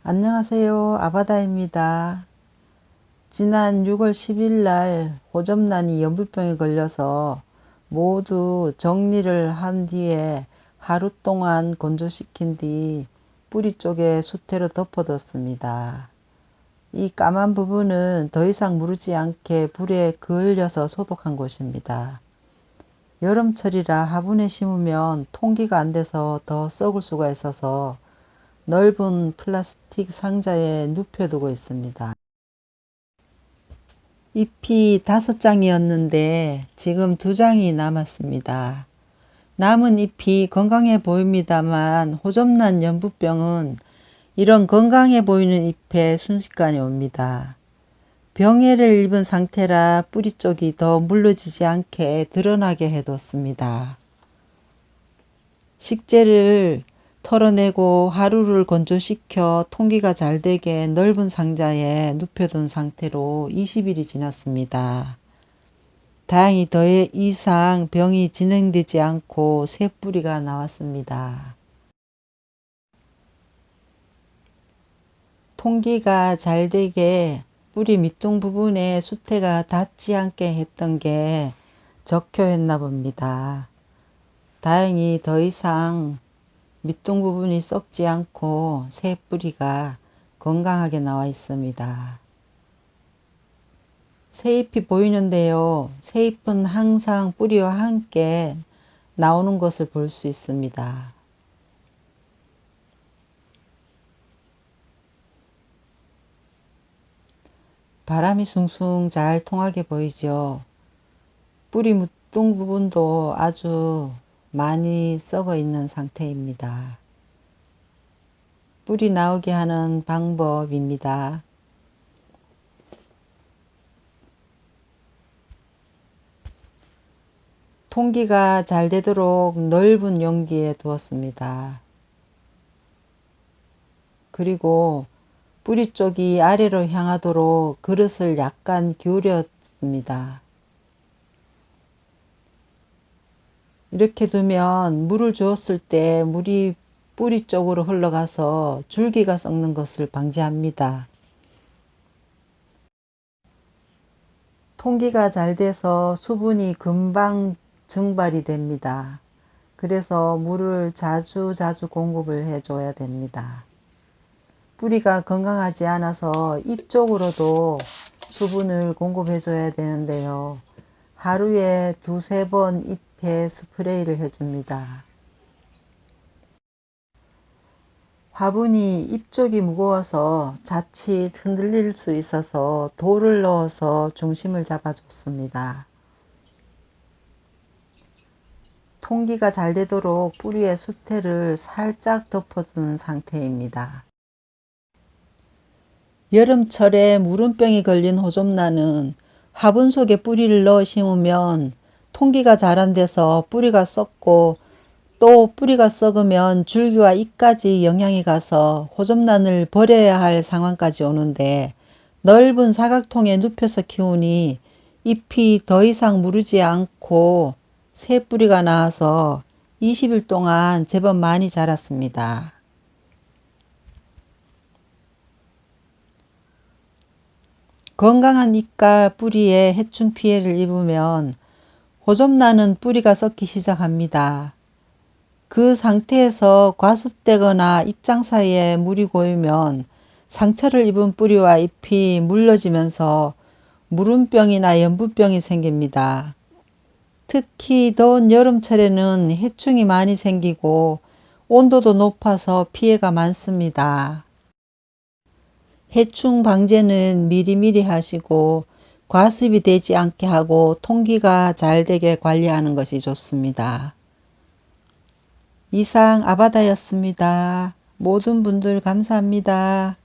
안녕하세요. 아바다입니다. 지난 6월 10일 날 호접란이 연불병에 걸려서 모두 정리를 한 뒤에 하루 동안 건조시킨 뒤 뿌리 쪽에 수태로 덮어뒀습니다. 이 까만 부분은 더 이상 무르지 않게 불에 그을려서 소독한 곳입니다. 여름철이라 화분에 심으면 통기가 안 돼서 더 썩을 수가 있어서 넓은 플라스틱 상자에 눕혀두고 있습니다. 잎이 5장이었는데 지금 2장이 남았습니다. 남은 잎이 건강해 보입니다만 호접란 연부병은 이런 건강해 보이는 잎에 순식간에 옵니다. 병해를 입은 상태라 뿌리 쪽이 더 물러지지 않게 드러나게 해뒀습니다. 식재를 털어내고 하루를 건조시켜 통기가 잘 되게 넓은 상자에 눕혀둔 상태로 20일이 지났습니다. 다행히 더 이상 병이 진행되지 않고 새 뿌리가 나왔습니다. 통기가 잘 되게 뿌리 밑둥 부분에 수태가 닿지 않게 했던 게 적효했나 봅니다. 다행히 더 이상 밑둥 부분이 썩지 않고 새 뿌리가 건강하게 나와 있습니다. 새잎이 보이는데요. 새잎은 항상 뿌리와 함께 나오는 것을 볼 수 있습니다. 바람이 숭숭 잘 통하게 보이죠. 뿌리 밑둥 부분도 아주 많이 썩어 있는 상태입니다. 뿌리 나오게 하는 방법입니다. 통기가 잘 되도록 넓은 용기에 두었습니다. 그리고 뿌리 쪽이 아래로 향하도록 그릇을 약간 기울였습니다. 이렇게 두면 물을 주었을 때 물이 뿌리 쪽으로 흘러가서 줄기가 썩는 것을 방지합니다. 통기가 잘 돼서 수분이 금방 증발이 됩니다. 그래서 물을 자주 공급을 해줘야 됩니다. 뿌리가 건강하지 않아서 잎 쪽으로도 수분을 공급해줘야 되는데요. 하루에 2~3번 잎에 스프레이를 해줍니다. 화분이 잎 쪽이 무거워서 자칫 흔들릴 수 있어서 돌을 넣어서 중심을 잡아줬습니다. 통기가 잘 되도록 뿌리에 수태를 살짝 덮어두는 상태입니다. 여름철에 무름병이 걸린 호접란은 화분 속에 뿌리를 넣어 심으면 통기가 잘 안 돼서 뿌리가 썩고 또 뿌리가 썩으면 줄기와 잎까지 영향이 가서 호접란을 버려야 할 상황까지 오는데 넓은 사각통에 눕혀서 키우니 잎이 더 이상 무르지 않고 새 뿌리가 나와서 20일 동안 제법 많이 자랐습니다. 건강한 잎과 뿌리에 해충 피해를 입으면 호접란은 뿌리가 썩기 시작합니다. 그 상태에서 과습되거나 잎장 사이에 물이 고이면 상처를 입은 뿌리와 잎이 물러지면서 무름병이나 연부병이 생깁니다. 특히 더운 여름철에는 해충이 많이 생기고 온도도 높아서 피해가 많습니다. 해충 방제는 미리미리 하시고 과습이 되지 않게 하고 통기가 잘 되게 관리하는 것이 좋습니다. 이상 아바다였습니다. 모든 분들 감사합니다.